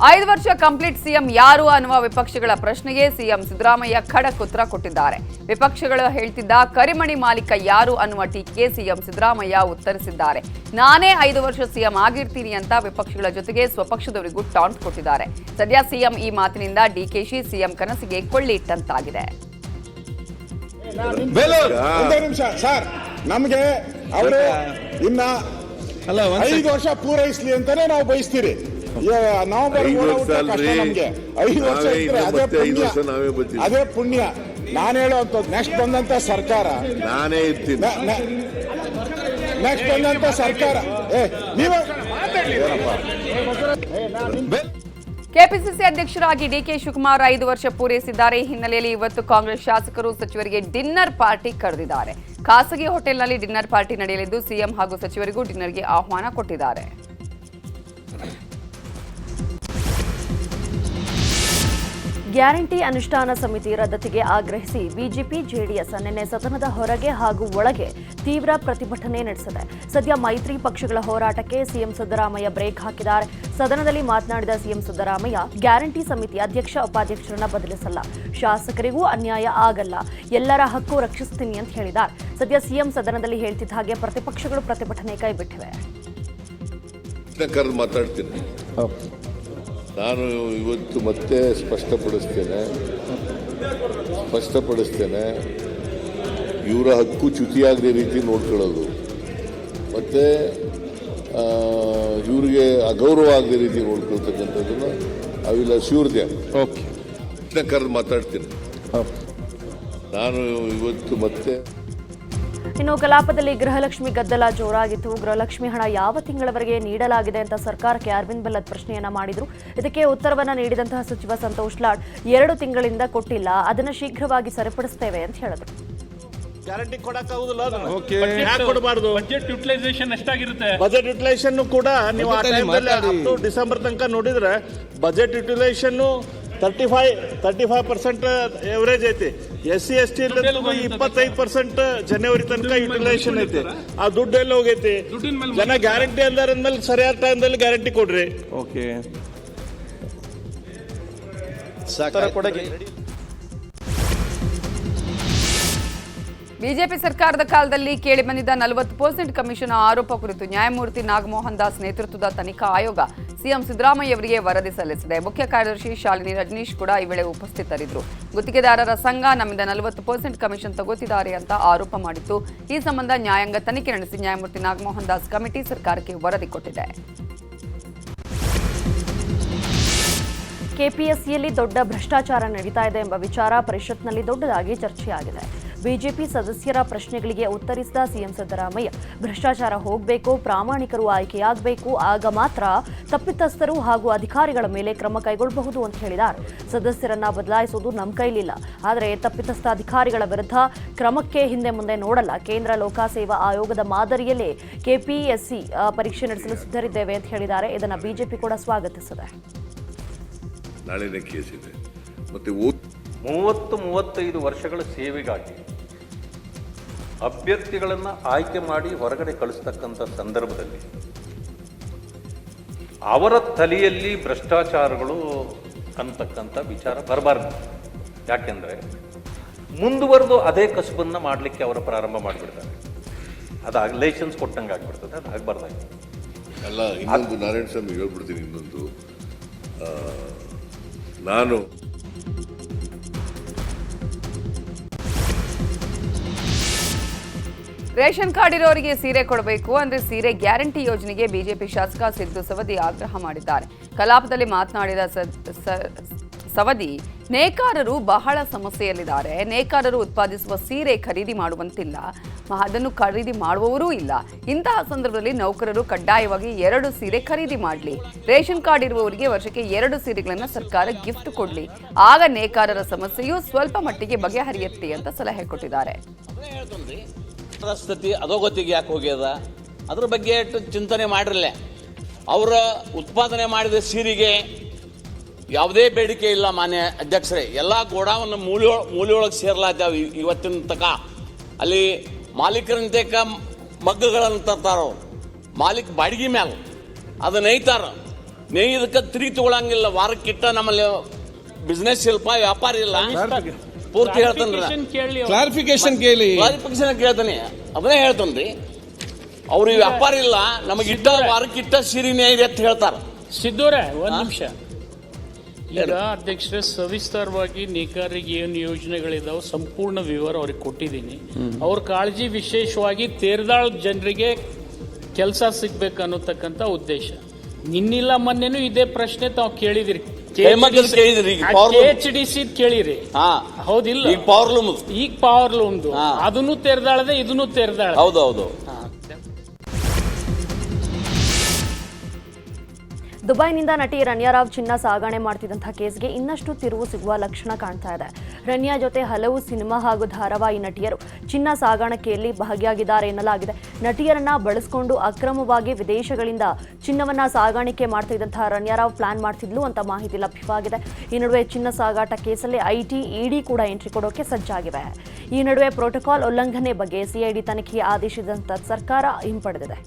5 ವರ್ಷ complete CM ಯಾರು ಅನ್ನುವ ವಿಪಕ್ಷಗಳ ಪ್ರಶ್ನೆಗೆ ಸಿಎಂ ಸಿದ್ದರಾಮಯ್ಯ ಖಡಕ್ ಉತ್ತರ ಕೊಟ್ಟಿದ್ದಾರೆ. ವಿಪಕ್ಷಗಳು ಹೇಳ್ತಿದ್ದ ಕರಿಮಣಿ ಮಾಲೀಕ ಯಾರು ಅನ್ನುವ ಟೀಕೆಗೆ ಸಿಎಂ ಸಿದ್ದರಾಮಯ್ಯ ಉತ್ತರಿಸಿದ್ದಾರೆ. ನಾನೇ 5 ವರ್ಷ ಸಿಎಂ ಆಗಿರ್ತೀನಿ ಅಂತ ವಿಪಕ್ಷಗಳ ಜೊತೆಗೆ ಸ್ವಪಕ್ಷದವರಿಗೂ ಟಾಂಟ್ ಕೊಟ್ಟಿದ್ದಾರೆ. ಸದ್ಯ ಸಿಎಂ ಈ ಮಾತಿನಿಂದ ಡಿಕೆಶಿ ಸಿಎಂ ಕನಸಿಗೆ ಕೊಳ್ಳಿ ಇಟ್ಟಂತಾಗಿದೆ. ಸರ್, ನಮಗೆ ಅವರು ಇನ್ನ 5 ವರ್ಷ ಪೂರೈಸಲಿ ಅಂತಾನೆ ನಾವು ಬಯಸ್ತೀರಿ. ನವೆಂಬರ್ 5 ವರ್ಷ ಇದ್ರೆ ಅದೇ ಪುಣ್ಯ. ನಾನು ಹೇಳೋಂತ ನೆಕ್ಸ್ಟ್ ಬಂದಂತ ಸರ್ಕಾರ ನಾನೇ ಇರ್ತೀನಿ. ನೆಕ್ಸ್ಟ್ ಬಂದಂತ ಸರ್ಕಾರ ನೀವು ಕೆಪಿಸಿಸಿ ಅಧ್ಯಕ್ಷರಾಗಿ ಡಿಕೆ ಶಿವಕುಮಾರ್ 5 ವರ್ಷ ಪೂರೈಸಿದ್ದಾರೆ. ಈ ಹಿನ್ನೆಲೆಯಲ್ಲಿ ಇವತ್ತು ಕಾಂಗ್ರೆಸ್ ಶಾಸಕರು ಸಚಿವರಿಗೆ ಡಿನ್ನರ್ ಪಾರ್ಟಿ ಕರೆದಿದ್ದಾರೆ. ಖಾಸಗಿ ಹೋಟೆಲ್ನಲ್ಲಿ ಡಿನ್ನರ್ ಪಾರ್ಟಿ ನಡೆಯಲಿದ್ದು ಸಿಎಂ ಹಾಗೂ ಸಚಿವರಿಗೂ ಡಿನ್ನರ್ಗೆ ಆಹ್ವಾನ ಕೊಟ್ಟಿದ್ದಾರೆ. ಗ್ಯಾರಂಟಿ ಅನುಷ್ಠಾನ ಸಮಿತಿ ರದ್ದತಿಗೆ ಆಗ್ರಹಿಸಿ ಬಿಜೆಪಿ ಜೆಡಿಎಸ್ ನಿನ್ನೆ ಸದನದ ಹೊರಗೆ ಹಾಗೂ ಒಳಗೆ ತೀವ್ರ ಪ್ರತಿಭಟನೆ ನಡೆಸಿದೆ. ಸದ್ಯ ಮೈತ್ರಿ ಪಕ್ಷಗಳ ಹೋರಾಟಕ್ಕೆ ಸಿಎಂ ಸಿದ್ದರಾಮಯ್ಯ ಬ್ರೇಕ್ ಹಾಕಿದ್ದಾರೆ. ಸದನದಲ್ಲಿ ಮಾತನಾಡಿದ ಸಿಎಂ ಸಿದ್ದರಾಮಯ್ಯ, ಗ್ಯಾರಂಟಿ ಸಮಿತಿ ಅಧ್ಯಕ್ಷ ಉಪಾಧ್ಯಕ್ಷರನ್ನ ಬದಲಿಸಲ್ಲ, ಶಾಸಕರಿಗೂ ಅನ್ಯಾಯ ಆಗಲ್ಲ, ಎಲ್ಲರ ಹಕ್ಕು ರಕ್ಷಿಸ್ತೀನಿ ಅಂತ ಹೇಳಿದ್ದಾರೆ. ಸದ್ಯ ಸಿಎಂ ಸದನದಲ್ಲಿ ಹೇಳ್ತಿದ್ದ ಹಾಗೆ ಪ್ರತಿಪಕ್ಷಗಳು ಪ್ರತಿಭಟನೆ ಕೈಬಿಟ್ಟಿವೆ. ನಾನು ಇವತ್ತು ಮತ್ತೆ ಸ್ಪಷ್ಟಪಡಿಸ್ತೇನೆ, ಇವರ ಹಕ್ಕು ಚ್ಯುತಿಯಾಗದ ರೀತಿ ನೋಡ್ಕೊಳ್ಳೋದು, ಮತ್ತು ಇವರಿಗೆ ಅಗೌರವ ಆಗದ ರೀತಿ ನೋಡ್ಕೊಳ್ತಕ್ಕಂಥದ್ದನ್ನು ಐ ವಿಲ್ ಅಶ್ಯೂರ್ ದೆಮ್. ಕರೆದು ಮಾತಾಡ್ತೀನಿ. ನಾನು ಇವತ್ತು ಮತ್ತೆ ಇನ್ನು ಕಲಾಪದಲ್ಲಿ ಗೃಹಲಕ್ಷ್ಮಿ ಗದ್ದಲ ಜೋರಾಗಿತ್ತು. ಗೃಹಲಕ್ಷ್ಮಿ ಹಣ ಯಾವ ತಿಂಗಳವರೆಗೆ ನೀಡಲಾಗಿದೆ ಅಂತ ಸರ್ಕಾರಕ್ಕೆ ಅರವಿಂದ್ ಬೆಲ್ಲದ್ ಪ್ರಶ್ನೆಯನ್ನ ಮಾಡಿದ್ರು. ಇದಕ್ಕೆ ಉತ್ತರವನ್ನ ನೀಡಿದಂತಹ ಸಚಿವ ಸಂತೋಷ್ ಲಾಡ್ 2 ತಿಂಗಳಿಂದ ಕೊಟ್ಟಿಲ್ಲ, ಅದನ್ನು ಶೀಘ್ರವಾಗಿ ಸರಿಪಡಿಸ್ತೇವೆ ಅಂತ ಹೇಳಿದ್ರು. ಗ್ಯಾರಂಟಿ ಕೊಡಕ್ಕಾಗುದಿಲ್ಲ, ಬಜೆಟ್ ಯುಟಿಲೈಸೇಷನ್ ಎಷ್ಟಾಗಿರುತ್ತೆ, ಬಜೆಟ್ ಯುಟಿಲೈಸೇಷನ್ ಕೂಡ ನೀವು ಆ ಟೈಮಲ್ಲಿ ಅಪ್ ಟು ಡಿಸೆಂಬರ್ ತನಕ ನೋಡಿದ್ರೆ ಬಜೆಟ್ ಯುಟಿಲೈಸೇಷನ್ 35% ಎವರೇಜ್ ಐತಿ. SC ST 25% ಜನವರಿ ತನಕ ಯುಟಿಲೈಸೇಷನ್ ಐತಿ. ಆ ದುಡ್ಡು ಎಲ್ಲ ಹೋಗೈತಿ. ಜನ ಗ್ಯಾರಂಟಿ ಅಂದ್ಮೇಲೆ ಸರಿಯಾದ ಟೈಮ್ದಲ್ಲಿ ಗ್ಯಾರಂಟಿ ಕೊಡ್ರಿ. ಓಕೆ, ಬಿಜೆಪಿ ಸರ್ಕಾರದ ಕಾಲದಲ್ಲಿ ಕೇಳಿಬಂದಿದ್ದ 40% ಕಮಿಷನ್ ಆರೋಪ ಕುರಿತು ನ್ಯಾಯಮೂರ್ತಿ ನಾಗಮೋಹನ್ ದಾಸ್ ನೇತೃತ್ವದ ತನಿಖಾ ಆಯೋಗ ಸಿಎಂ ಸಿದ್ದರಾಮಯ್ಯ ಅವರಿಗೆ ವರದಿ ಸಲ್ಲಿಸಿದೆ. ಮುಖ್ಯ ಕಾರ್ಯದರ್ಶಿ ಶಾಲಿನಿ ರಜನೀಶ್ ಕೂಡ ಈ ವೇಳೆ ಉಪಸ್ಥಿತರಿದ್ದರು. ಗುತ್ತಿಗೆದಾರರ ಸಂಘ ನಮ್ಮಿಂದ 40% ಕಮಿಷನ್ ತಗೋತಿದ್ದಾರೆ ಅಂತ ಆರೋಪ ಮಾಡಿತ್ತು. ಈ ಸಂಬಂಧ ನ್ಯಾಯಾಂಗ ತನಿಖೆ ನಡೆಸಿ ನ್ಯಾಯಮೂರ್ತಿ ನಾಗಮೋಹನ್ ದಾಸ್ ಕಮಿಟಿ ಸರ್ಕಾರಕ್ಕೆ ವರದಿ ಕೊಟ್ಟಿದೆ. ಕೆಪಿಎಸ್ಸಿಯಲ್ಲಿ ದೊಡ್ಡ ಭ್ರಷ್ಟಾಚಾರ ನಡೀತಾ ಇದೆ ಎಂಬ ವಿಚಾರ ಪರಿಷತ್ನಲ್ಲಿ ದೊಡ್ಡದಾಗಿ ಚರ್ಚೆಯಾಗಿದೆ. ಬಿಜೆಪಿ ಸದಸ್ಯರ ಪ್ರಶ್ನೆಗಳಿಗೆ ಉತ್ತರಿಸಿದ ಸಿಎಂ ಸಿದ್ದರಾಮಯ್ಯ, ಭ್ರಷ್ಟಾಚಾರ ಹೋಗಬೇಕು, ಪ್ರಾಮಾಣಿಕರು ಆಯ್ಕೆಯಾಗಬೇಕು, ಆಗ ಮಾತ್ರ ತಪ್ಪಿತಸ್ಥರು ಹಾಗೂ ಅಧಿಕಾರಿಗಳ ಮೇಲೆ ಕ್ರಮ ಕೈಗೊಳ್ಳಬಹುದು ಅಂತ ಹೇಳಿದ್ದಾರೆ. ಸದಸ್ಯರನ್ನ ಬದಲಾಯಿಸುವುದು ನಮ್ಮ ಕೈಲಿಲ್ಲ, ಆದರೆ ತಪ್ಪಿತಸ್ಥ ಅಧಿಕಾರಿಗಳ ವಿರುದ್ಧ ಕ್ರಮಕ್ಕೆ ಹಿಂದೆ ಮುಂದೆ ನೋಡಲ್ಲ. ಕೇಂದ್ರ ಲೋಕಸೇವಾ ಆಯೋಗದ ಮಾದರಿಯಲ್ಲೇ ಕೆಪಿಎಸ್ಸಿ ಪರೀಕ್ಷೆ ನಡೆಸಲು ಸಿದ್ಧರಿದ್ದೇವೆ ಅಂತ ಹೇಳಿದ್ದಾರೆ. ಇದನ್ನು ಬಿಜೆಪಿ ಕೂಡ ಸ್ವಾಗತಿಸಿದೆ. ನಾಳೆನೇ ಕೇಸ್ ಇದೆ. ಮತ್ತೆ 30-35 ವರ್ಷಗಳ ಸೇವೆಗಾಗಿ ಅಭ್ಯರ್ಥಿಗಳನ್ನು ಆಯ್ಕೆ ಮಾಡಿ ಹೊರಗಡೆ ಕಳಿಸ್ತಕ್ಕಂಥ ಸಂದರ್ಭದಲ್ಲಿ ಅವರ ತಲೆಯಲ್ಲಿ ಭ್ರಷ್ಟಾಚಾರಗಳು ಅಂತಕ್ಕಂಥ ವಿಚಾರ ಬರಬಾರ್ದು. ಯಾಕೆಂದರೆ ಮುಂದುವರೆದು ಅದೇ ಕಸುಬನ್ನು ಮಾಡಲಿಕ್ಕೆ ಅವರು ಪ್ರಾರಂಭ ಮಾಡಿಬಿಡ್ತಾರೆ. ಅದು ಲೈಸೆನ್ಸ್ ಕೊಟ್ಟಂಗೆ ಆಗಿಬಿಡ್ತದೆ. ಅದು ಆಗಬಾರ್ದಾಗಿ ಅಲ್ಲ. ಇನ್ನೊಂದು ನಾರಾಯಣ ಸ್ವಾಮಿ ಹೇಳ್ಬಿಡ್ತೀನಿ. ಇನ್ನೊಂದು, ನಾನು ರೇಷನ್ ಕಾರ್ಡ್ ಇರೋರಿಗೆ ಸೀರೆ ಕೊಡಬೇಕು, ಅಂದ್ರೆ ಸೀರೆ ಗ್ಯಾರಂಟಿ ಯೋಜನೆಗೆ ಬಿಜೆಪಿ ಶಾಸಕ ಸಿದ್ದು ಸವದಿ ಆಗ್ರಹ ಮಾಡಿದ್ದಾರೆ. ಕಲಾಪದಲ್ಲಿ ಮಾತನಾಡಿದ ಸವದಿ, ನೇಕಾರರು ಬಹಳ ಸಮಸ್ಯೆಯಲ್ಲಿದ್ದಾರೆ. ನೇಕಾರರು ಉತ್ಪಾದಿಸುವ ಸೀರೆ ಖರೀದಿ ಮಾಡುವಂತಿಲ್ಲ, ಅದನ್ನು ಖರೀದಿ ಮಾಡುವವರೂ ಇಲ್ಲ. ಇಂತಹ ಸಂದರ್ಭದಲ್ಲಿ ನೌಕರರು ಕಡ್ಡಾಯವಾಗಿ 2 ಸೀರೆ ಖರೀದಿ ಮಾಡಲಿ. ರೇಷನ್ ಕಾರ್ಡ್ ಇರುವವರಿಗೆ ವರ್ಷಕ್ಕೆ 2 ಸೀರೆಗಳನ್ನು ಸರ್ಕಾರ ಗಿಫ್ಟ್ ಕೊಡಲಿ, ಆಗ ನೇಕಾರರ ಸಮಸ್ಯೆಯು ಸ್ವಲ್ಪ ಮಟ್ಟಿಗೆ ಬಗೆಹರಿಯುತ್ತೆ ಅಂತ ಸಲಹೆ ಕೊಟ್ಟಿದ್ದಾರೆ. ಸ್ಥಿತಿ ಅಧೋಗತಿಗೆ ಯಾಕೆ ಹೋಗ್ಯದ, ಅದ್ರ ಬಗ್ಗೆ ಚಿಂತನೆ ಮಾಡಿರಲ್ಲ. ಅವರ ಉತ್ಪಾದನೆ ಮಾಡಿದ ಸೀರೆಗೆ ಯಾವುದೇ ಬೇಡಿಕೆ ಇಲ್ಲ. ಮಾನ್ಯ ಅಧ್ಯಕ್ಷರೇ, ಎಲ್ಲ ಗೋಡಾವನ್ನು ಮೂಲೆಯೊಳಗೆ ಸೇರ್ಲಾಗ್ತಾವೆ. ಇವತ್ತಿನ ತನಕ ಅಲ್ಲಿ ಮಾಲೀಕರಂತೇಕ ಮಗ್ಗಗಳನ್ನು ತರ್ತಾರ, ಮಾಲೀಕ ಬಾಡಿಗೆ ಮ್ಯಾಲ ಅದನ್ನ ಐತಾರ. ಇದಕ್ಕೆ ತಿರುಗಿ ತಗೊಳಂಗಿಲ್ಲ. ವಾರಕ್ಕಿಟ್ಟ ನಮ್ಮಲ್ಲಿ ಬಿಸ್ನೆಸ್ ಸ್ವಲ್ಪ ವ್ಯಾಪಾರ ಇಲ್ಲ. ಪೂರ್ತಿ ಹೇಳ್ತಾನ್ರಿ, ಕ್ಲಾರಿಫಿಕೇಶನ್ ಕೇಳಿ, ಕ್ಲಾರಿಫಿಕೇಶನ್ ಕೇಳ್ತಾನೆ, ಅದನ್ನೇ ಹೇಳ್ತಾನ್ರಿ. ಅವ್ರಿಗೆ ವ್ಯಾಪಾರ ಇಲ್ಲ, ನಮಗಿಟ್ಟ ವಾರಕ್ಕಿಟ್ಟ ಸೀರಿನೇ ಇದೆ ಅಂತ ಹೇಳ್ತಾರ. ಸಿದ್ದೋರೆ ಒಂದ್ ನಿಮಿಷ. ಈಗ ಅಧ್ಯಕ್ಷರೇ, ಸವಿಸ್ತಾರವಾಗಿ ನೇಕಾರರಿಗೆ ಏನು ಯೋಜನೆಗಳಿದಾವೆ ಸಂಪೂರ್ಣ ವಿವರ ಅವ್ರಿಗೆ ಕೊಟ್ಟಿದ್ದೀನಿ. ಅವ್ರ ಕಾಳಜಿ ವಿಶೇಷವಾಗಿ ತೇರದಾಳ್ ಜನರಿಗೆ ಕೆಲಸ ಸಿಗ್ಬೇಕು ಅನ್ನೋತಕ್ಕಂಥ ಉದ್ದೇಶ. ನಿನ್ನಿಲ್ಲ ಮೊನ್ನೆನೂ ಇದೇ ಪ್ರಶ್ನೆ ತಾವು ಕೇಳಿದಿರಿ, KHDC ಕೇಳಿರಿ. ಹೌದಿಲ್ಲ, ಈಗ ಪವರ್ ಲೂಮ್ದು ಅದನ್ನು ತೆರೆದಾಳದೆ, ಇದನ್ನು ತೆರೆದಾಳ. ಹೌದೌದು. ದುಬೈನಿಂದ ನಟಿ ರನ್ಯಾ ರಾವ್ ಚಿನ್ನ ಸಾಗಣೆ ಮಾಡ್ತಿದ್ದಂತಹ ಕೇಸ್ಗೆ ಇನ್ನಷ್ಟು ತಿರುವು ಸಿಗುವ ಲಕ್ಷಣ ಕಾಣ್ತಾ ಇದೆ. ರನ್ಯಾ ಜೊತೆ ಹಲವು ಸಿನಿಮಾ ಹಾಗೂ ಧಾರಾವಾಹಿ ನಟಿಯರು ಚಿನ್ನ ಸಾಗಾಣಿಕೆಯಲ್ಲಿ ಭಾಗಿಯಾಗಿದ್ದಾರೆ ಎನ್ನಲಾಗಿದೆ. ನಟಿಯರನ್ನ ಬಳಸಿಕೊಂಡು ಅಕ್ರಮವಾಗಿ ವಿದೇಶಗಳಿಂದ ಚಿನ್ನವನ್ನ ಸಾಗಾಣಿಕೆ ಮಾಡ್ತಿದ್ದಂತಹ ರನ್ಯಾ ರಾವ್ ಪ್ಲಾನ್ ಮಾಡ್ತಿದ್ಲು ಅಂತ ಮಾಹಿತಿ ಲಭ್ಯವಾಗಿದೆ. ಈ ನಡುವೆ ಚಿನ್ನ ಸಾಗಾಟ ಕೇಸಲ್ಲಿ ಐಟಿ, ಇಡಿ ಕೂಡ ಎಂಟ್ರಿ ಕೊಡೋಕೆ ಸಜ್ಜಾಗಿವೆ. ಈ ನಡುವೆ ಪ್ರೋಟೋಕಾಲ್ ಉಲ್ಲಂಘನೆ ಬಗ್ಗೆ ಸಿಐಡಿ ತನಿಖೆಗೆ ಆದೇಶಿಸಿದಂತ ಸರ್ಕಾರ ಹಿಂಪಡೆದಿದೆ.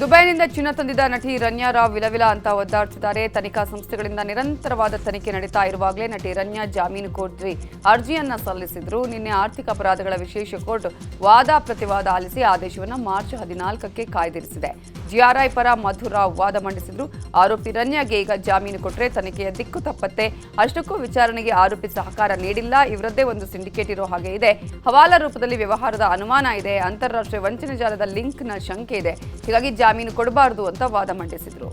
ದುಬೈನಿಂದ ಚಿನ್ನ ತಂದಿದ್ದ ನಟಿ ರನ್ಯಾ ರಾವ್ ವಿಲವಿಲ ಅಂತ ಒದ್ದಾಡ್ತಿದ್ದಾರೆ. ತನಿಖಾ ಸಂಸ್ಥೆಗಳಿಂದ ನಿರಂತರವಾದ ತನಿಖೆ ನಡೀತಾ ಇರುವಾಗಲೇ ನಟಿ ರನ್ಯಾ ಜಾಮೀನು ಕೋರಿ ಅರ್ಜಿಯನ್ನ ಸಲ್ಲಿಸಿದ್ರು. ನಿನ್ನೆ ಆರ್ಥಿಕ ಅಪರಾಧಗಳ ವಿಶೇಷ ಕೋರ್ಟ್ ವಾದ ಪ್ರತಿವಾದ ಆಲಿಸಿ ಆದೇಶವನ್ನು ಮಾರ್ಚ್ 14ಕ್ಕೆ ಕಾಯ್ದಿರಿಸಿದೆ. ಜಿಆರ್ಐ ಪರ ಮಧುರಾವ್ ವಾದ ಮಂಡಿಸಿದ್ರು. ಆರೋಪಿ ರನ್ಯಾಗೆ ಈಗ ಜಾಮೀನು ಕೊಟ್ಟರೆ ತನಿಖೆಯ ದಿಕ್ಕು ತಪ್ಪತ್ತೆ. ಅಷ್ಟಕ್ಕೂ ವಿಚಾರಣೆಗೆ ಆರೋಪಿ ಸಹಕಾರ ನೀಡಿಲ್ಲ. ಇವರದ್ದೇ ಒಂದು ಸಿಂಡಿಕೇಟ್ ಇರೋ ಹಾಗೆ ಇದೆ. ಹವಾಲಾ ರೂಪದಲ್ಲಿ ವ್ಯವಹಾರದ ಅನುಮಾನ ಇದೆ. ಅಂತಾರಾಷ್ಟ್ರೀಯ ವಂಚನೆ ಜಾಲದ ಲಿಂಕ್ನ ಶಂಕೆ ಇದೆ. ಹೀಗಾಗಿ ಜಾಮೀನು ಕೊಡಬಾರದು ಅಂತ ವಾದ ಮಂಡಿಸಿದ್ರು.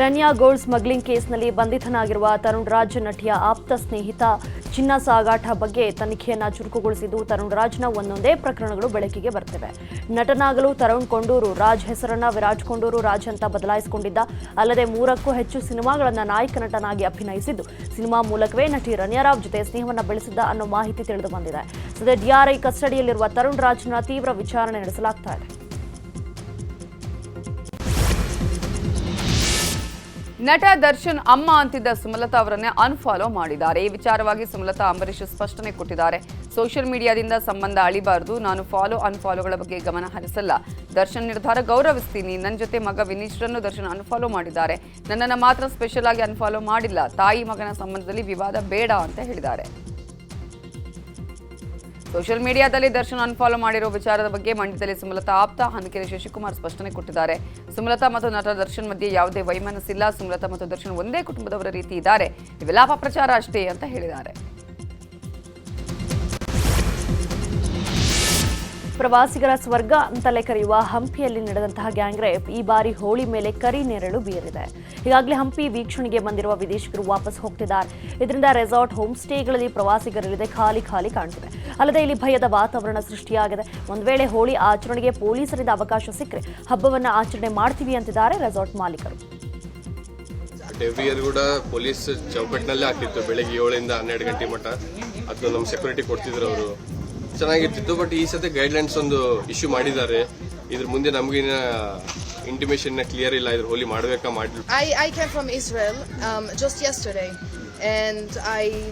ರನ್ಯಾ ಗೋಲ್ಡ್ ಸ್ಮಗ್ಲಿಂಗ್ ಕೇಸ್ನಲ್ಲಿ ಬಂಧಿತನಾಗಿರುವ ತರುಣ್ ರಾಜ್ ನಟಿಯ ಆಪ್ತ ಸ್ನೇಹಿತ ಚಿನ್ನ ಸಾಗಾಟ ಬಗ್ಗೆ ತನಿಖೆಯನ್ನ ಚುರುಕುಗೊಳಿಸಿದ್ದು ತರುಣ್ ರಾಜ್ನ ಒಂದೊಂದೇ ಪ್ರಕರಣಗಳು ಬೆಳಕಿಗೆ ಬರ್ತಿವೆ. ನಟನಾಗಲು ತರುಣ್ ಕೊಂಡೂರು ರಾಜ್ ಹೆಸರನ್ನ ವಿರಾಜ್ ಕೊಂಡೂರು ರಾಜ್ ಅಂತ ಬದಲಾಯಿಸಿಕೊಂಡಿದ್ದ. ಅಲ್ಲದೆ 3ಕ್ಕೂ ಹೆಚ್ಚು ಸಿನಿಮಾಗಳನ್ನ ನಾಯಕ ನಟನಾಗಿ ಅಭಿನಯಿಸಿದ್ದು ಸಿನಿಮಾ ಮೂಲಕವೇ ನಟಿ ರನ್ಯಾ ರಾವ್ ಜೊತೆ ಸ್ನೇಹವನ್ನ ಬೆಳೆಸಿದ್ದ ಅನ್ನೋ ಮಾಹಿತಿ ತಿಳಿದು ಬಂದಿದೆ. ಸದ್ಯ ಡಿಆರ್ಐ ಕಸ್ಟಡಿಯಲ್ಲಿರುವ ತರುಣ್ ರಾಜ್ನ ತೀವ್ರ ವಿಚಾರಣೆ ನಡೆಸಲಾಗ್ತಾ ಇದೆ. ನಟ ದರ್ಶನ್ ಅಮ್ಮ ಅಂತಿದ್ದ ಸುಮಲತಾ ಅವರನ್ನೇ ಅನ್ಫಾಲೋ ಮಾಡಿದ್ದಾರೆ. ಈ ವಿಚಾರವಾಗಿ ಸುಮಲತಾ ಅಂಬರೀಶ್ ಸ್ಪಷ್ಟನೆ ಕೊಟ್ಟಿದ್ದಾರೆ. ಸೋಷಿಯಲ್ ಮೀಡಿಯಾದಿಂದ ಸಂಬಂಧ ಅಳಿಬಾರದು. ನಾನು ಅನ್ಫಾಲೋಗಳ ಬಗ್ಗೆ ಗಮನ ಹರಿಸಲ್ಲ. ದರ್ಶನ್ ನಿರ್ಧಾರ ಗೌರವಿಸ್ತೀನಿ. ನನ್ನ ಜೊತೆ ಮಗ ವಿನೀಶ್ರನ್ನು ದರ್ಶನ್ ಅನ್ಫಾಲೋ ಮಾಡಿದ್ದಾರೆ. ನನ್ನನ್ನು ಮಾತ್ರ ಸ್ಪೆಷಲ್ ಆಗಿ ಅನ್ಫಾಲೋ ಮಾಡಿಲ್ಲ. ತಾಯಿ ಮಗನ ಸಂಬಂಧದಲ್ಲಿ ವಿವಾದ ಬೇಡ ಅಂತ ಹೇಳಿದ್ದಾರೆ. ಸೋಷಿಯಲ್ ಮೀಡಿಯಾದಲ್ಲಿ ದರ್ಶನ್ ಅನ್ಫಾಲೋ ಮಾಡಿರೋ ವಿಚಾರದ ಬಗ್ಗೆ ಮಂಡ್ಯದಲ್ಲಿ ಸುಮಲತಾ ಆಪ್ತ ಹನಕೆರೆ ಶಶಿಕುಮಾರ್ ಸ್ಪಷ್ಟನೆ ಕೊಟ್ಟಿದ್ದಾರೆ. ಸುಮಲತಾ ಮತ್ತು ನಟ ದರ್ಶನ್ ಮಧ್ಯೆ ಯಾವುದೇ ವೈಮನಸ್ಸಿಲ್ಲ. ಸುಮಲತಾ ಮತ್ತು ದರ್ಶನ್ ಒಂದೇ ಕುಟುಂಬದವರ ರೀತಿ ಇದ್ದಾರೆ. ಇವೆಲ್ಲ ಅಪಪ್ರಚಾರ ಅಷ್ಟೇ ಅಂತ ಹೇಳಿದ್ದಾರೆ. ಪ್ರವಾಸಿಗರ ಸ್ವರ್ಗ ಅಂತಲೇ ಕರೆಯುವ ಹಂಪಿಯಲ್ಲಿ ನಡೆದಂತಹ ಗ್ಯಾಂಗ್ ರೇಪ್ ಈ ಬಾರಿ ಹೋಳಿ ಮೇಲೆ ಕರಿ ನೆರಳು ಬೀರಿದೆ. ಈಗಾಗಲೇ ಹಂಪಿ ವೀಕ್ಷಣೆಗೆ ಬಂದಿರುವ ವಿದೇಶಿಗರು ವಾಪಸ್ ಹೋಗ್ತಿದ್ದಾರೆ. ಇದರಿಂದ ರೆಸಾರ್ಟ್, ಹೋಮ್ ಸ್ಟೇಗಳಲ್ಲಿ ಪ್ರವಾಸಿಗರಿಲ್ಲದೆ ಖಾಲಿ ಕಾಣ್ತಿದೆ. ಅಲ್ಲದೆ ಇಲ್ಲಿ ಭಯದ ವಾತಾವರಣ ಸೃಷ್ಟಿಯಾಗಿದೆ. ಒಂದು ವೇಳೆ ಹೋಳಿ ಆಚರಣೆಗೆ ಪೊಲೀಸರಿಂದ ಅವಕಾಶ ಸಿಕ್ಕರೆ ಹಬ್ಬವನ್ನು ಆಚರಣೆ ಮಾಡ್ತೀವಿ ಅಂತಿದ್ದಾರೆ ರೆಸಾರ್ಟ್ ಮಾಲೀಕರು. ಎವ್ರಿ ಇಯರ್ ಕೂಡ ಪೊಲೀಸ್ ಚೌಕಟ್ಟಿನಲ್ಲೇ ಆಗ್ತಿತ್ತು. ಬೆಳಗ್ಗೆ 7ರಿಂದ 12 ಗಂಟೆ ಮಟ್ಟ ಅದು ನಮ್ಮ ಸೆಕ್ಯೂರಿಟಿ ಕೊಡ್ತಿದ್ರು. ಅವರು ಚೆನ್ನಾಗಿರ್ತಿತ್ತು. ಬಟ್ ಈ ಸತಿ ಗೈಡ್ಲೈನ್ಸ್ ಒಂದು ಇಶ್ಯೂ ಮಾಡಿದ್ದಾರೆ. ಇದ್ರ ಮುಂದೆ ನಮಗಿನ ಇಂಟಿಮೇಷನ್ ಕ್ಲಿಯರ್ ಇಲ್ಲ. ಇದ್ರ ಹೋಲಿ ಮಾಡಬೇಕಾ ಮಾಡಿ. I came from Israel just yesterday, and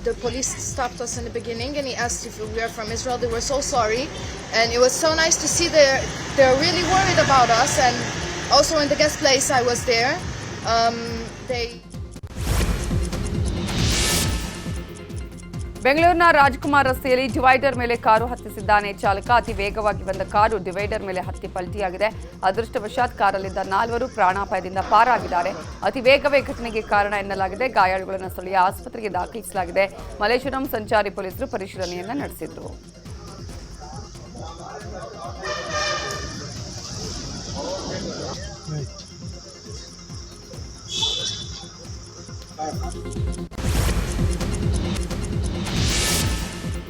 the police stopped us in the beginning and he asked if we were from Israel. They were so sorry, and it was so nice to see they're really worried about us. And also in the guest place I was there, ಬೆಂಗಳೂರಿನ ರಾಜ್ಕುಮಾರ್ ರಸ್ತೆಯಲ್ಲಿ divider ಮೇಲೆ car ಹತ್ತಿಸಿದ್ದಾನೆ ಚಾಲಕ. ಅತಿ ವೇಗವಾಗಿ ಬಂದ car divider ಮೇಲೆ ಹತ್ತಿ ಪಲ್ಟಿಯಾಗಿದೆ. ಅದೃಷ್ಟವಶಾತ್ ಕಾರಲ್ಲಿದ್ದ 4 ಪ್ರಾಣಾಪಾಯದಿಂದ ಪಾರಾಗಿದ್ದಾರೆ. ಅತಿ ವೇಗವೇ ಘಟನೆಗೆ ಕಾರಣ ಎನ್ನಲಾಗಿದೆ. ಗಾಯಾಳುಗಳನ್ನು ಸ್ಥಳೀಯ ಆಸ್ಪತ್ರೆಗೆ ದಾಖಲಿಸಲಾಗಿದೆ. ಮಲ್ಲೇಶ್ವರಂ ಸಂಚಾರಿ ಪೊಲೀಸರು ಪರಿಶೀಲನೆಯನ್ನ ನಡೆಸಿದ್ರು.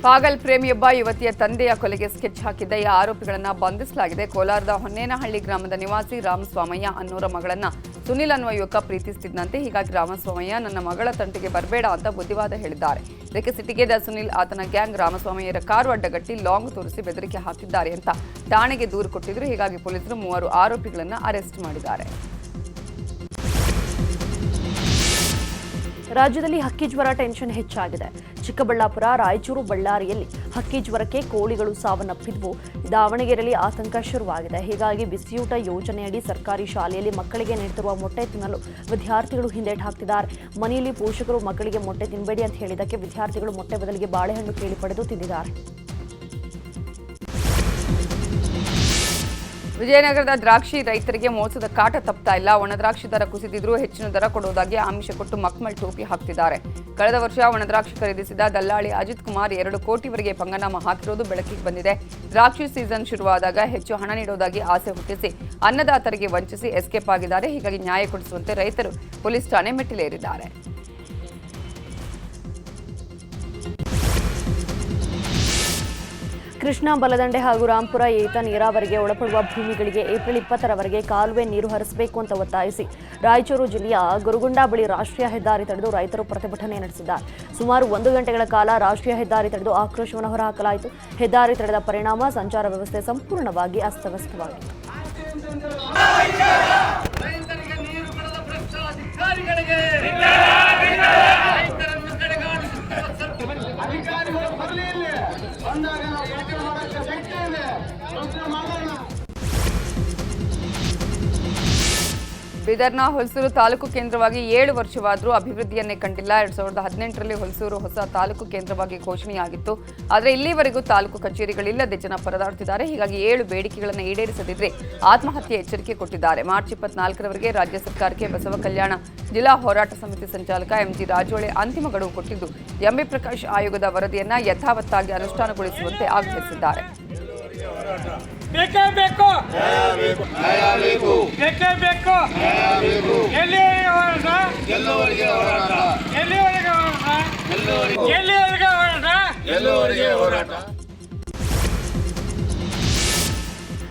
ಪಾಗಲ್ ಪ್ರೇಮಿಯೊಬ್ಬ ಯುವತಿಯ ತಂದೆಯ ಕೊಲೆಗೆ ಸ್ಕೆಚ್ ಹಾಕಿದ್ದ ಈ ಆರೋಪಿಗಳನ್ನು ಬಂಧಿಸಲಾಗಿದೆ. ಕೋಲಾರದ ಹೊನ್ನೇನಹಳ್ಳಿ ಗ್ರಾಮದ ನಿವಾಸಿ ರಾಮಸ್ವಾಮಯ್ಯ ಅನ್ನೋರ ಮಗಳನ್ನ ಸುನಿಲ್ ಅನ್ನುವ ಯುವಕ ಪ್ರೀತಿಸುತ್ತಿದ್ದಂತೆ. ಹೀಗಾಗಿ ರಾಮಸ್ವಾಮಯ್ಯ ನನ್ನ ಮಗಳ ತಂಟೆಗೆ ಬರಬೇಡ ಅಂತ ಬುದ್ಧಿವಾದ ಹೇಳಿದ್ದಾರೆ. ಇದಕ್ಕೆ ಸಿಟ್ಟಿಗೆದ್ದ ಸುನಿಲ್ ಆತನ ಗ್ಯಾಂಗ್ ರಾಮಸ್ವಾಮಯ್ಯರ ಕಾರು ಅಡ್ಡಗಟ್ಟಿ ಲಾಂಗ್ ತೋರಿಸಿ ಬೆದರಿಕೆ ಹಾಕಿದ್ದಾರೆ ಅಂತ ಠಾಣೆಗೆ ದೂರು ಕೊಟ್ಟಿದ್ರು. ಹೀಗಾಗಿ ಪೊಲೀಸರು 3 ಆರೋಪಿಗಳನ್ನು ಅರೆಸ್ಟ್ ಮಾಡಿದ್ದಾರೆ. ರಾಜ್ಯದಲ್ಲಿ ಹಕ್ಕಿ ಜ್ವರ ಟೆನ್ಷನ್ ಹೆಚ್ಚಾಗಿದೆ. ಚಿಕ್ಕಬಳ್ಳಾಪುರ, ರಾಯಚೂರು, ಬಳ್ಳಾರಿಯಲ್ಲಿ ಹಕ್ಕಿ ಜ್ವರಕ್ಕೆ ಕೋಳಿಗಳು ಸಾವನ್ನಪ್ಪಿದ್ವು. ದಾವಣಗೆರೆಯಲ್ಲಿ ಆತಂಕ ಶುರುವಾಗಿದೆ. ಹೀಗಾಗಿ ಬಿಸಿಯೂಟ ಯೋಜನೆಯಡಿ ಸರ್ಕಾರಿ ಶಾಲೆಯಲ್ಲಿ ಮಕ್ಕಳಿಗೆ ನೀಡುತ್ತಿರುವ ಮೊಟ್ಟೆ ತಿನ್ನಲು ವಿದ್ಯಾರ್ಥಿಗಳು ಹಿಂದೇಟು ಹಾಕ್ತಿದ್ದಾರೆ. ಮನೆಯಲ್ಲಿ ಪೋಷಕರು ಮಕ್ಕಳಿಗೆ ಮೊಟ್ಟೆ ತಿನ್ನಬೇಡಿ ಅಂತ ಹೇಳಿದ್ದಕ್ಕೆ ವಿದ್ಯಾರ್ಥಿಗಳು ಮೊಟ್ಟೆ ಬದಲಿಗೆ ಬಾಳೆಹಣ್ಣು ಕೇಳಿ ಪಡೆದು ತಿಂದಿದ್ದಾರೆ. ವಿಜಯನಗರದ ದ್ರಾಕ್ಷಿ ರೈತರಿಗೆ ಮೋಸದ ಕಾಟ ತಪ್ತಾ ಇಲ್ಲ. ಒಣ ದ್ರಾಕ್ಷಿ ದರ ಕುಸಿದಿದ್ರೂ ಹೆಚ್ಚಿನ ದರ ಕೊಡುವುದಾಗಿ ಆಮಿಷ ಕೊಟ್ಟು ಮಕ್ಮಲ್ ಟೋಪಿ ಹಾಕ್ತಿದ್ದಾರೆ. ಕಳೆದ ವರ್ಷ ಒಣ ದ್ರಾಕ್ಷಿ ಖರೀದಿಸಿದ ದಲ್ಲಾಳಿ ಅಜಿತ್ ಕುಮಾರ್ 2 ಕೋಟಿವರೆಗೆ ಪಂಗನಾಮ ಹಾಕಿರುವುದು ಬೆಳಕಿಗೆ ಬಂದಿದೆ. ದ್ರಾಕ್ಷಿ ಸೀಸನ್ ಶುರುವಾದಾಗ ಹೆಚ್ಚು ಹಣ ನೀಡುವುದಾಗಿ ಆಸೆ ಹುಟ್ಟಿಸಿ ಅನ್ನದಾತರಿಗೆ ವಂಚಿಸಿ ಎಸ್ಕೇಪ್ ಆಗಿದ್ದಾರೆ. ಹೀಗಾಗಿ ನ್ಯಾಯ ಕೊಡಿಸುವಂತೆ ರೈತರು ಪೊಲೀಸ್ ಠಾಣೆ ಮೆಟ್ಟಿಲೇರಿದ್ದಾರೆ. ಕೃಷ್ಣಾ ಬಲದಂಡೆ ಹಾಗೂ ರಾಂಪುರ ಏತ ನೀರಾವರಿಗೆ ಒಳಪಡುವ ಭೂಮಿಗಳಿಗೆ ಏಪ್ರಿಲ್ 20ರವರೆಗೆ ಕಾಲುವೆ ನೀರು ಹರಿಸಬೇಕು ಅಂತ ಒತ್ತಾಯಿಸಿ ರಾಯಚೂರು ಜಿಲ್ಲೆಯ ಗುರುಗುಂಡ ಬಳಿ ರಾಷ್ಟ್ರೀಯ ಹೆದ್ದಾರಿ ತಡೆದು ರೈತರು ಪ್ರತಿಭಟನೆ ನಡೆಸಿದ್ದಾರೆ. ಸುಮಾರು 1 ಗಂಟೆಗಳ ಕಾಲ ರಾಷ್ಟ್ರೀಯ ಹೆದ್ದಾರಿ ತಡೆದು ಆಕ್ರೋಶವನ್ನು ಹೊರಹಾಕಲಾಯಿತು. ಹೆದ್ದಾರಿ ತಡೆದ ಪರಿಣಾಮ ಸಂಚಾರ ವ್ಯವಸ್ಥೆ ಸಂಪೂರ್ಣವಾಗಿ ಅಸ್ತವ್ಯಸ್ತವಾಗಿದೆ. ಬೀದರ್ನ ಹೊಲಸೂರು ತಾಲೂಕು ಕೇಂದ್ರವಾಗಿ 7 ವರ್ಷವಾದರೂ ಅಭಿವೃದ್ಧಿಯನ್ನೇ ಕಂಡಿಲ್ಲ. 2018ರಲ್ಲಿ ಹೊಲಸೂರು ಹೊಸ ತಾಲೂಕು ಕೇಂದ್ರವಾಗಿ ಘೋಷಣೆಯಾಗಿತ್ತು. ಆದರೆ ಇಲ್ಲಿವರೆಗೂ ತಾಲೂಕು ಕಚೇರಿಗಳಿಲ್ಲದೆ ಜನ ಪರದಾಡುತ್ತಿದ್ದಾರೆ. ಹೀಗಾಗಿ 7 ಬೇಡಿಕೆಗಳನ್ನು ಈಡೇರಿಸದಿದ್ದರೆ ಆತ್ಮಹತ್ಯೆ ಎಚ್ಚರಿಕೆ ಕೊಟ್ಟಿದ್ದಾರೆ. ಮಾರ್ಚ್ 24ರವರೆಗೆ ರಾಜ್ಯ ಸರ್ಕಾರಕ್ಕೆ ಬಸವ ಕಲ್ಯಾಣ ಜಿಲ್ಲಾ ಹೋರಾಟ ಸಮಿತಿ ಸಂಚಾಲಕ ಎಂಜಿ ರಾಜೋಳೆ ಅಂತಿಮ ಗಡುವು ಕೊಟ್ಟಿದ್ದು, ಎಂಬಿ ಪ್ರಕಾಶ್ ಆಯೋಗದ ವರದಿಯನ್ನು ಯಥಾವತ್ತಾಗಿ ಅನುಷ್ಠಾನಗೊಳಿಸುವಂತೆ ಆಗ್ರಹಿಸಿದ್ದಾರೆ.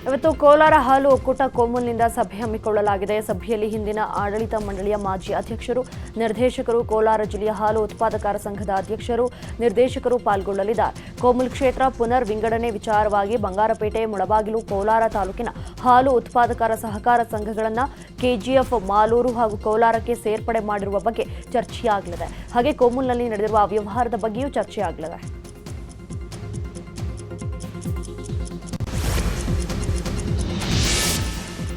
ಇವತ್ತು ಕೋಲಾರ ಹಾಲು ಒಕ್ಕೂಟ ಕೋಮಲ್ನಿಂದ ಸಭೆ ಹಮ್ಮಿಕೊಳ್ಳಲಾಗಿದೆ. ಸಭೆಯಲ್ಲಿ ಹಿಂದಿನ ಆಡಳಿತ ಮಂಡಳಿಯ ಮಾಜಿ ಅಧ್ಯಕ್ಷರು, ನಿರ್ದೇಶಕರು, ಕೋಲಾರ ಜಿಲ್ಲೆಯ ಹಾಲು ಉತ್ಪಾದಕರ ಸಂಘದ ಅಧ್ಯಕ್ಷರು, ನಿರ್ದೇಶಕರು ಪಾಲ್ಗೊಳ್ಳಲಿದ್ದಾರೆ. ಕೋಮಲ್ ಕ್ಷೇತ್ರ ಪುನರ್ ವಿಂಗಡಣೆ ವಿಚಾರವಾಗಿ ಬಂಗಾರಪೇಟೆ, ಮುಳಬಾಗಿಲು, ಕೋಲಾರ ತಾಲೂಕಿನ ಹಾಲು ಉತ್ಪಾದಕರ ಸಹಕಾರ ಸಂಘಗಳನ್ನು ಕೆಜಿಎಫ್, ಮಾಲೂರು ಹಾಗೂ ಕೋಲಾರಕ್ಕೆ ಸೇರ್ಪಡೆ ಮಾಡಿರುವ ಬಗ್ಗೆ ಚರ್ಚೆಯಾಗಲಿದೆ. ಹಾಗೆ ಕೋಮಲ್ನಲ್ಲಿ ನಡೆದಿರುವ ಅವ್ಯವಹಾರದ ಬಗ್ಗೆಯೂ ಚರ್ಚೆಯಾಗಲಿದೆ.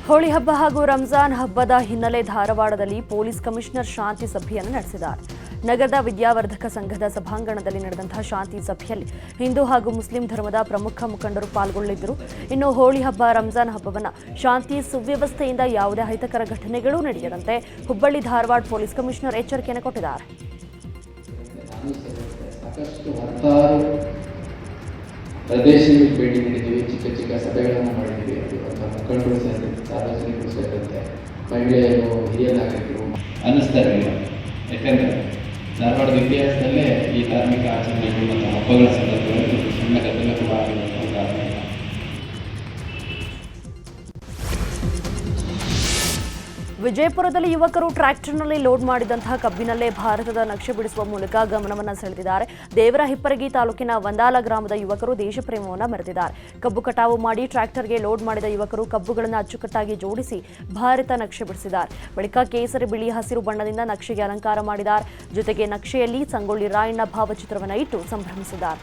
ಹೋಳಿ ಹಬ್ಬ ಹಾಗೂ ರಂಜಾನ್ ಹಬ್ಬದ ಹಿನ್ನೆಲೆ ಧಾರವಾಡದಲ್ಲಿ ಪೊಲೀಸ್ ಕಮಿಷನರ್ ಶಾಂತಿ ಸಭೆಯನ್ನು ನಡೆಸಿದ್ದಾರೆ. ನಗರದ ವಿದ್ಯಾವರ್ಧಕ ಸಂಘದ ಸಭಾಂಗಣದಲ್ಲಿ ನಡೆದಂತಹ ಶಾಂತಿ ಸಭೆಯಲ್ಲಿ ಹಿಂದೂ ಹಾಗೂ ಮುಸ್ಲಿಂ ಧರ್ಮದ ಪ್ರಮುಖ ಮುಖಂಡರು ಪಾಲ್ಗೊಳ್ಳಲಿದ್ದರು. ಇನ್ನು ಹೋಳಿ ಹಬ್ಬ, ರಂಜಾನ್ ಹಬ್ಬವನ್ನು ಶಾಂತಿ ಸುವ್ಯವಸ್ಥೆಯಿಂದ ಯಾವುದೇ ಅಹಿತಕರ ಘಟನೆಗಳೂ ನಡೆಯದಂತೆ ಹುಬ್ಬಳ್ಳಿ ಧಾರವಾಡ ಪೊಲೀಸ್ ಕಮಿಷನರ್ ಎಚ್ಚರಿಕೆಯನ್ನು ಕೊಟ್ಟಿದ್ದಾರೆ. ಪ್ರದೇಶಗಳಿಗೆ ಭೇಟಿ ನೀಡಿದ್ದೀವಿ, ಚಿಕ್ಕ ಸಭೆಗಳನ್ನು ಮಾಡಿದ್ದೀವಿ. ಮುಖಂಡರು ಸೇರಿದಂತೆ, ಸಾರ್ವಜನಿಕರು ಸೇರಿದಂತೆ, ಮಹಿಳೆಯರು, ಹಿರಿಯ ನಾಗರಿಕರು ಅನ್ನಿಸ್ತಾರೆ. ಯಾಕಂದರೆ ಧಾರವಾಡದ ಇತಿಹಾಸದಲ್ಲೇ ಈ ಧಾರ್ಮಿಕ ಆಚರಣೆಗಳು ಮತ್ತು ಹಬ್ಬಗಳ ಸಂದರ್ಭದಲ್ಲಿ ಸಣ್ಣ ಗದ್ದಲ ಕೂಡ ಆಗಿರುವಂಥ ಕಾರಣ. ವಿಜಯಪುರದಲ್ಲಿ ಯುವಕರು ಟ್ರ್ಯಾಕ್ಟರ್ನಲ್ಲಿ ಲೋಡ್ ಮಾಡಿದಂತಹ ಕಬ್ಬಿನಲ್ಲೇ ಭಾರತದ ನಕ್ಷೆ ಬಿಡಿಸುವ ಮೂಲಕ ಗಮನವನ್ನು ಸೆಳೆದಿದ್ದಾರೆ. ದೇವರ ಹಿಪ್ಪರಗಿ ತಾಲೂಕಿನ ವಂದಾಲ ಗ್ರಾಮದ ಯುವಕರು ದೇಶಪ್ರೇಮವನ್ನು ಮೆರೆದಿದ್ದಾರೆ. ಕಬ್ಬು ಕಟಾವು ಮಾಡಿ ಟ್ರ್ಯಾಕ್ಟರ್ಗೆ ಲೋಡ್ ಮಾಡಿದ ಯುವಕರು ಕಬ್ಬುಗಳನ್ನು ಅಚ್ಚುಕಟ್ಟಾಗಿ ಜೋಡಿಸಿ ಭಾರತ ನಕ್ಷೆ ಬಿಡಿಸಿದ್ದಾರೆ. ಬಳಿಕ ಕೇಸರಿ, ಬಿಳಿ, ಹಸಿರು ಬಣ್ಣದಿಂದ ನಕ್ಷೆಗೆ ಅಲಂಕಾರ ಮಾಡಿದ್ದಾರೆ. ಜೊತೆಗೆ ನಕ್ಷೆಯಲ್ಲಿ ಸಂಗೊಳ್ಳಿ ರಾಯಣ್ಣ ಭಾವಚಿತ್ರವನ್ನು ಇಟ್ಟು ಸಂಭ್ರಮಿಸಿದ್ದಾರೆ.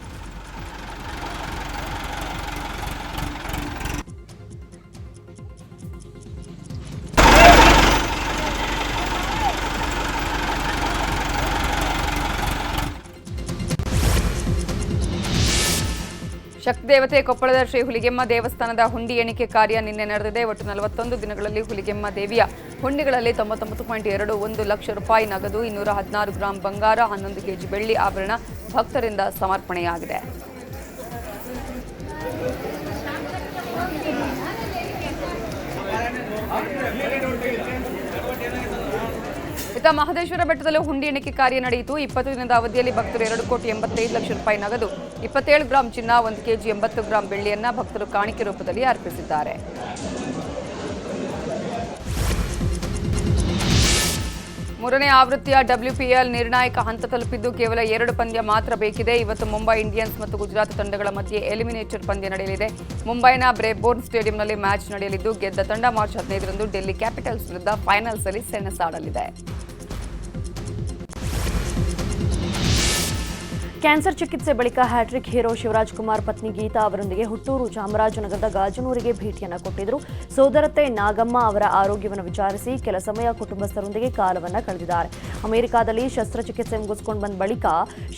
ಶಕ್ತಿದೇವತೆ ಕೊಪ್ಪಳದ ಶ್ರೀ ಹುಲಿಗೆಮ್ಮ ದೇವಸ್ಥಾನದ ಹುಂಡಿ ಎಣಿಕೆ ಕಾರ್ಯ ನಿನ್ನೆ ನಡೆದಿದೆ. ಒಟ್ಟು 41 ದಿನಗಳಲ್ಲಿ ಹುಲಿಗೆಮ್ಮ ದೇವಿಯ ಹುಂಡಿಗಳಲ್ಲಿ 99.21 ಲಕ್ಷ ರೂಪಾಯಿ ನಗದು, 216 ಗ್ರಾಂ ಬಂಗಾರ, 11 ಕೆಜಿ ಬೆಳ್ಳಿ ಆಭರಣ ಭಕ್ತರಿಂದ ಸಮರ್ಪಣೆಯಾಗಿದೆ. ಇತ್ತ ಮಹದೇಶ್ವರ ಬೆಟ್ಟದಲ್ಲೂ ಹುಂಡಿ ಎಣಿಕೆ ಕಾರ್ಯ ನಡೆಯಿತು. 20 ದಿನದ ಅವಧಿಯಲ್ಲಿ ಭಕ್ತರು 2,85 ಲಕ್ಷ ರೂಪಾಯಿ ನಗದು, 27 ಗ್ರಾಂ ಚಿನ್ನ, 1 ಕೆಜಿ 80 ಗ್ರಾಂ ಬೆಳ್ಳಿಯನ್ನ ಭಕ್ತರು ಕಾಣಿಕೆ ರೂಪದಲ್ಲಿ ಅರ್ಪಿಸಿದ್ದಾರೆ. ಮೂರನೇ ಆವೃತ್ತಿಯ WPL ನಿರ್ಣಾಯಕ ಹಂತ ತಲುಪಿದ್ದು ಕೇವಲ 2 ಪಂದ್ಯ ಮಾತ್ರ ಬೇಕಿದೆ. ಇವತ್ತು ಮುಂಬೈ ಇಂಡಿಯನ್ಸ್ ಮತ್ತು ಗುಜರಾತ್ ತಂಡಗಳ ಮಧ್ಯೆ ಎಲಿಮಿನೇಟರ್ ಪಂದ್ಯ ನಡೆಯಲಿದೆ. ಮುಂಬೈನ ಬ್ರೇಬೋರ್ನ್ ಸ್ಟೇಡಿಯಂನಲ್ಲಿ ಮ್ಯಾಚ್ ನಡೆಯಲಿದ್ದು, ಗೆದ್ದ ತಂಡ ಮಾರ್ಚ್ 15ರಂದು ಡೆಲ್ಲಿ ಕ್ಯಾಪಿಟಲ್ಸ್ ವಿರುದ್ಧ ಫೈನಲ್ಸ್ ಅಲ್ಲಿ ಸೆಣಸಾಡಲಿದೆ. ಕ್ಯಾನ್ಸರ್ ಚಿಕಿತ್ಸೆ ಬಳಿಕ ಹ್ಯಾಟ್ರಿಕ್ ಹೀರೋ ಶಿವರಾಜ್ ಕುಮಾರ್ ಪತ್ನಿ ಗೀತಾ ಅವರೊಂದಿಗೆ ಹುಟ್ಟೂರು ಚಾಮರಾಜನಗರದ ಗಾಜನೂರಿಗೆ ಭೇಟಿಯನ್ನು ಕೊಟ್ಟಿದ್ದರು. ಸೋದರತ್ತೆ ನಾಗಮ್ಮ ಅವರ ಆರೋಗ್ಯವನ್ನು ವಿಚಾರಿಸಿ ಕೆಲ ಸಮಯ ಕುಟುಂಬಸ್ಥರೊಂದಿಗೆ ಕಾಲವನ್ನು ಕಳೆದಿದ್ದಾರೆ. ಅಮೆರಿಕಾದಲ್ಲಿ ಶಸ್ತ್ರಚಿಕಿತ್ಸೆ ಮುಗಿಸಿಕೊಂಡು ಬಂದ ಬಳಿಕ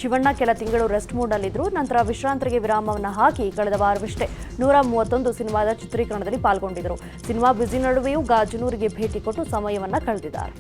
ಶಿವಣ್ಣ ಕೆಲ ತಿಂಗಳು ರೆಸ್ಟ್ ಮೂಡ್ನಲ್ಲಿದ್ದರು. ನಂತರ ವಿಶ್ರಾಂತಿಗೆ ವಿರಾಮವನ್ನು ಹಾಕಿ ಕಳೆದ ವಾರವಷ್ಟೇ 131 ಸಿನಿಮಾದ ಚಿತ್ರೀಕರಣದಲ್ಲಿ ಪಾಲ್ಗೊಂಡಿದ್ದರು. ಸಿನಿಮಾ ಬ್ಯುಸಿ ನಡುವೆಯೂ ಗಾಜನೂರಿಗೆ ಭೇಟಿ ಕೊಟ್ಟು ಸಮಯವನ್ನು ಕಳೆದಿದ್ದಾರೆ.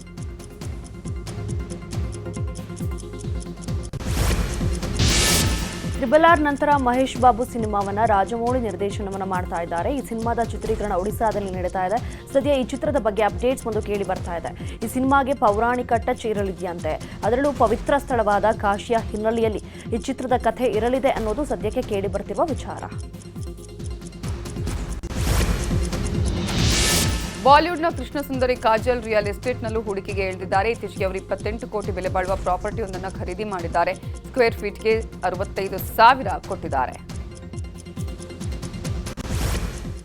RRR ನಂತರ ಮಹೇಶ್ ಬಾಬು ಸಿನಿಮಾವನ್ನ ರಾಜಮೌಳಿ ನಿರ್ದೇಶನವನ್ನ ಮಾಡ್ತಾ ಇದ್ದಾರೆ. ಈ ಸಿನಿಮಾದ ಚಿತ್ರೀಕರಣ ಒಡಿಶಾದಲ್ಲಿ ನಡೀತಾ ಇದೆ. ಸದ್ಯ ಈ ಚಿತ್ರದ ಬಗ್ಗೆ ಅಪ್ಡೇಟ್ಸ್ ಒಂದು ಕೇಳಿ ಬರ್ತಾ ಇದೆ. ಈ ಸಿನಿಮಾಗೆ ಪೌರಾಣಿಕ ಟಚ್ ಇರಲಿದೆಯಂತೆ. ಅದರಲ್ಲೂ ಪವಿತ್ರ ಸ್ಥಳವಾದ ಕಾಶಿಯ ಹಿನ್ನೆಲೆಯಲ್ಲಿ ಈ ಚಿತ್ರದ ಕಥೆ ಇರಲಿದೆ ಅನ್ನೋದು ಸದ್ಯಕ್ಕೆ ಕೇಳಿ ಬರ್ತಿರುವ ವಿಚಾರ. ಬಾಲಿವುಡ್ನ ಕೃಷ್ಣ ಸುಂದರಿ ಕಾಜಲ್ ರಿಯಲ್ ಎಸ್ಟೇಟ್ನಲ್ಲೂ ಹೂಡಿಕೆಗೆ ಇಳಿದಿದ್ದಾರೆ. ಇತ್ತೀಚೆಗೆ ಅವರು 28 ಕೋಟಿ ಬೆಲೆ ಬಾಳುವ ಪ್ರಾಪರ್ಟಿಯೊಂದನ್ನು ಖರೀದಿ ಮಾಡಿದ್ದಾರೆ. ಸ್ಕ್ವೇರ್ ಫೀಟ್ಗೆ 65,000 ಕೊಟ್ಟಿದ್ದಾರೆ.